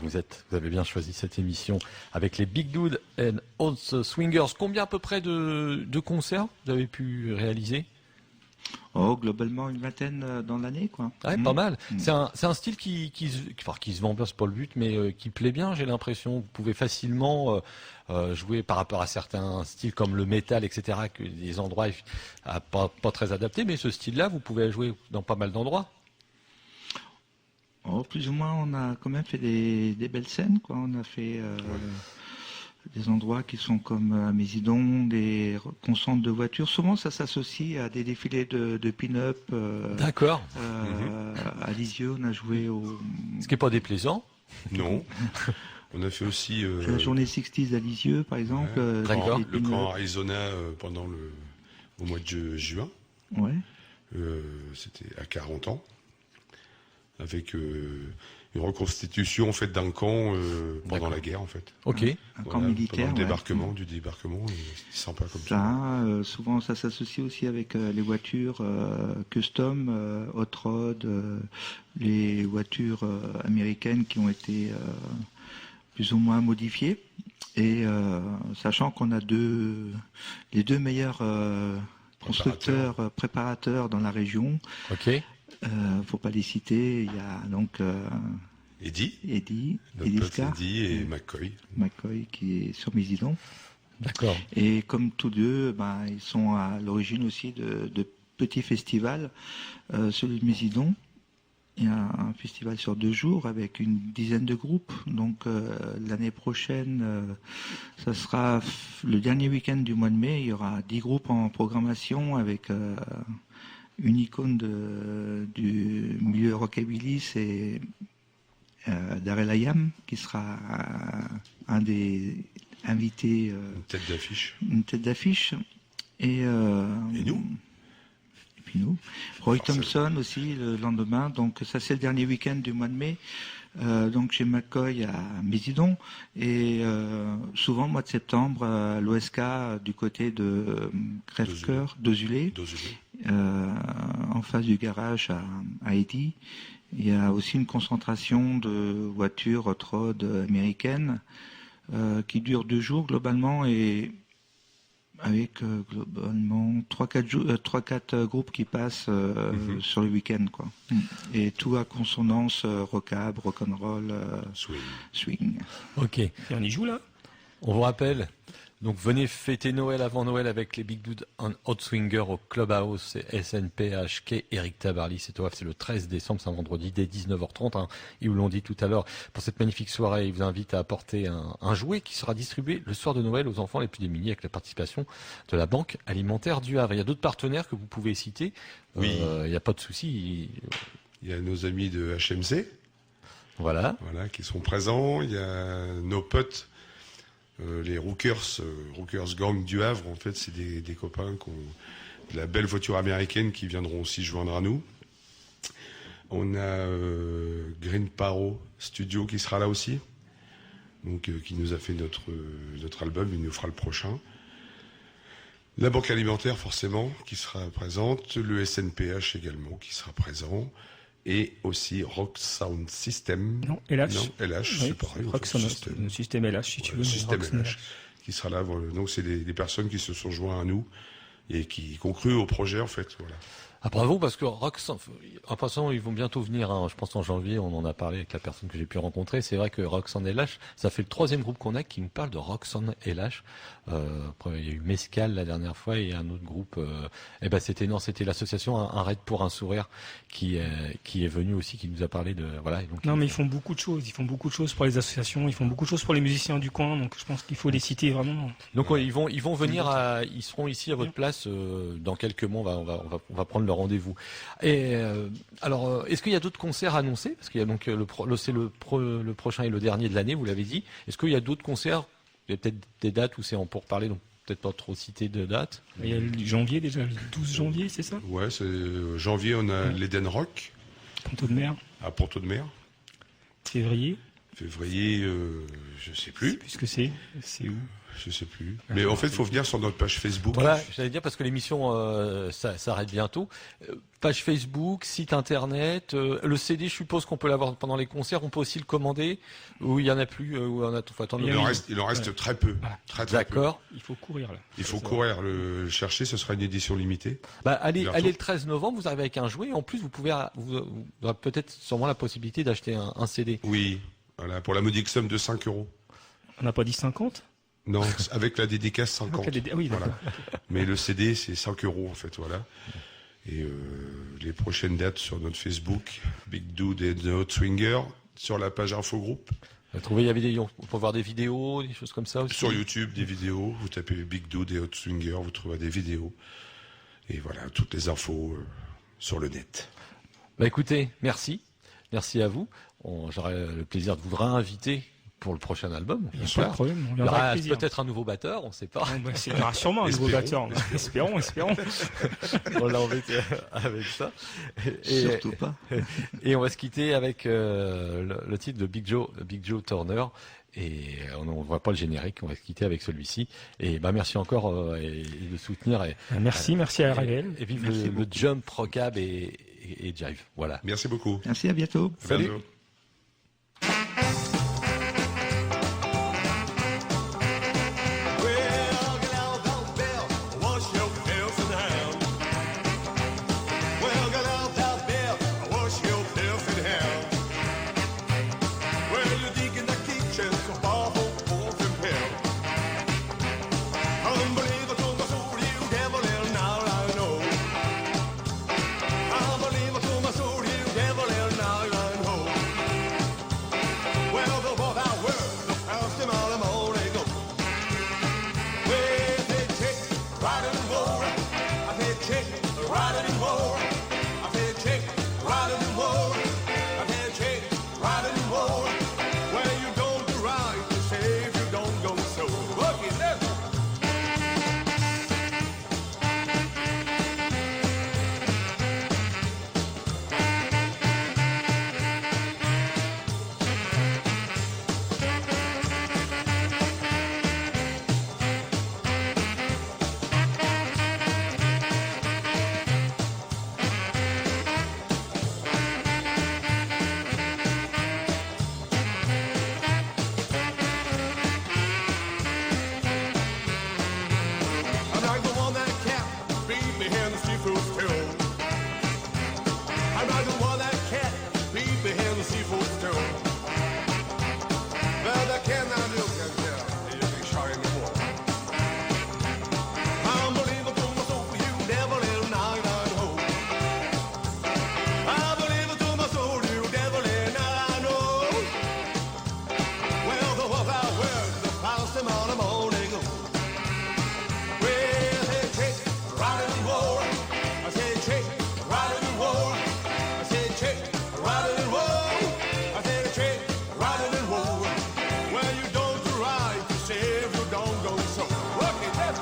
vous avez bien choisi cette émission avec les Big Dude and Old Swingers. Combien à peu près de concerts vous avez pu réaliser? Oh, globalement une vingtaine dans l'année, quoi. Ouais, pas mal. C'est un style qui se vend bien, c'est pas le but, mais qui plaît bien, j'ai l'impression. Vous pouvez facilement jouer par rapport à certains styles comme le métal, etc., que les endroits pas très adaptés, mais ce style-là, vous pouvez jouer dans pas mal d'endroits. Oh, plus ou moins, on a quand même fait des belles scènes, quoi. On a fait des endroits qui sont comme à Mésidon, des concentres de voitures. Souvent, ça s'associe à des défilés de pin-up. D'accord. À Lisieux, on a joué au... Ce qui n'est pas déplaisant. Non. On a fait aussi... la journée 60s à Lisieux, par exemple. D'accord. Le camp Arizona au mois de juin. Ouais. C'était à 40 ans. Avec une reconstitution faite d'un camp pendant la guerre, en fait. Ok. Un camp militaire. Pendant du débarquement, c'est sympa comme ça. Souvent, ça s'associe aussi avec les voitures custom, hot rod, les voitures américaines qui ont été plus ou moins modifiées. Et sachant qu'on a les deux meilleurs constructeurs, préparateurs dans la région. Ok. Faut pas les citer. Il y a donc Eddie Ska, et McCoy qui est sur Mésidon. D'accord. Et comme tous deux, ils sont à l'origine aussi de petits festivals. Celui de Mésidon, il y a un festival sur 2 jours avec une dizaine de groupes. Donc l'année prochaine, ça sera le dernier week-end du mois de mai. Il y aura 10 groupes en programmation avec une icône du milieu rockabilly, c'est Darrell Ayam, qui sera un des invités. Une tête d'affiche. Et nous. Et puis nous. Roy Thompson aussi le lendemain. Donc ça, c'est le dernier week-end du mois de mai. Donc chez McCoy à Mésidon. Et souvent, au mois de septembre, à l'OSK, du côté de Crèvecoeur, d'Ozulé. En face du garage à Eddy. Il y a aussi une concentration de voitures hot rod américaines qui dure 2 jours globalement et avec globalement 3-4 groupes qui passent sur le week-end, quoi. Et tout à consonance rock'n'roll, swing. Ok. Et on y joue là? On vous rappelle. Donc venez fêter Noël avant Noël avec les Big Dude and Hot Swingers au Clubhouse SNPH quai Eric Tabarly. C'est le 13 décembre, c'est un vendredi dès 19h30. Ils vous l'ont dit tout à l'heure. Pour cette magnifique soirée, ils vous invitent à apporter un jouet qui sera distribué le soir de Noël aux enfants les plus démunis avec la participation de la Banque Alimentaire du Havre. Il y a d'autres partenaires que vous pouvez citer. Oui. Il n'y a pas de souci. Il y a nos amis de HMC. Voilà, qui sont présents. Il y a nos potes. Les Rookers Gang du Havre, en fait, c'est des copains qui ont de la belle voiture américaine qui viendront aussi se joindre à nous. On a Green Paro Studio qui sera là aussi, donc qui nous a fait notre album, il nous fera le prochain. La Banque Alimentaire, forcément, qui sera présente. Le SNPH également, qui sera présent. Et aussi Rock Sound System. Non, LH. C'est pareil. Rock Sound System LH, si tu veux. System LH, qui sera là. Voilà. Donc, c'est des personnes qui se sont joints à nous et qui ont cru au projet, en fait. Voilà. Ah, bravo, parce que Rock Sound, en passant, ils vont bientôt venir, je pense en janvier, on en a parlé avec la personne que j'ai pu rencontrer. C'est vrai que Rock Sound LH, ça fait le 3e groupe qu'on a qui nous parle de Rock Sound LH. Après, il y a eu Mescal la dernière fois et un autre groupe. C'était l'association Un Raid pour un Sourire qui est venu aussi, qui nous a parlé de voilà. Et donc, mais ils font beaucoup de choses. Ils font beaucoup de choses pour les associations. Ils font beaucoup de choses pour les musiciens du coin. Donc je pense qu'il faut les citer vraiment. Donc ils vont venir ils seront ici à votre place dans quelques mois. On va prendre le rendez-vous. Et alors, est-ce qu'il y a d'autres concerts annoncés? Parce qu'il y a donc le prochain et le dernier de l'année, vous l'avez dit. Est-ce qu'il y a d'autres concerts? Il y a peut-être des dates où c'est en pourparlers, donc peut-être pas trop citer de dates. Il y a le janvier déjà, le 12 janvier, c'est ça? Ouais, c'est janvier, on a l'Eden Rock. Ponto de Mer. À Ponto de Mer. Février. Février, je sais plus. Puisque c'est où? Je sais plus. Mais en fait, il faut venir sur notre page Facebook. Voilà, j'allais dire parce que l'émission ça s'arrête bientôt. Page Facebook, site internet, le CD, je suppose qu'on peut l'avoir pendant les concerts. On peut aussi le commander. Ou il y en a plus. Ou on faut attendre. Il en reste très peu. Voilà. Très D'accord. Il faut courir là. Il faut courir le chercher. Ce sera une édition limitée. Bah, allez Bientôt. le 13 novembre. Vous arrivez avec un jouet. En plus, vous aurez peut-être sûrement la possibilité d'acheter un CD. Oui. Voilà, pour la modique somme de 5 €. On n'a pas dit 50? Non, avec la dédicace 50. Oui, Voilà. Mais le CD, c'est 5 € en fait, voilà. Et les prochaines dates sur notre Facebook, Big Dude et The Hot Swinger, sur la page Infogroup. Vous trouvez, on peut voir des vidéos, des choses comme ça aussi. Sur YouTube, des vidéos. Vous tapez Big Dude et Hot Swinger, vous trouverez des vidéos. Et voilà, toutes les infos sur le net. Bah écoutez, merci. Merci à vous. J'aurai le plaisir de vous réinviter pour le prochain album. Il n'y a pas de problème, on Il y viendra aura avec plaisir. peut-être un nouveau batteur, on ne sait pas. Il y aura sûrement un nouveau batteur. Espérons. On l'a embêté avec ça. Surtout pas. Et on va se quitter avec le titre de Big Joe Turner. Et on ne voit pas le générique, on va se quitter avec celui-ci. Et merci encore et de soutenir. Merci à RLL. Et vive le jump, rockab et jive. Voilà. Merci beaucoup. Merci, à bientôt. Salut. Bientôt. Well, get out that bell, wash your filthy hands. Well, get out that bell, wash your filthy hands. Well, you dig in the kitchen, so far home from hell. Unbelievable to my soul, you devil, and now I know. Unbelievable to my soul, you devil, and now I know. Well, the what I were, the first time all the morning go. Well, they check, riding and war. I said check, riding and war. I said check, riding and war. I said check, riding and war. Well, you don't do right to save, you don't go so. Look at this. I'm like the one that cat beat me in the seafood stew. I'm like the one that cat beat me in the seafood stew. Well, the cat now you can tell you can show him more. Unbelievable to my soul, you devil in night I know. Unbelievable to my soul, you devil in night I know. Well, the what I wear, the past him on the morning. Well, they check, riding in war. I said check, riding in war. I said check, riding in war. I said check, riding in war. Well, you don't do right to save, you don't go so. Look at that.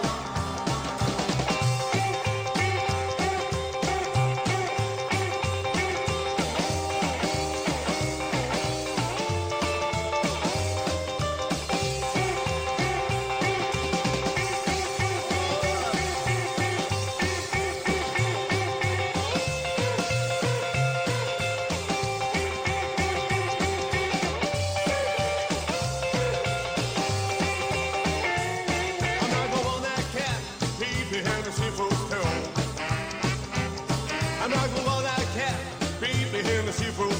I'm not the one that cat peed behind the seafood stew. I'm not the one that cat peed behind the seafood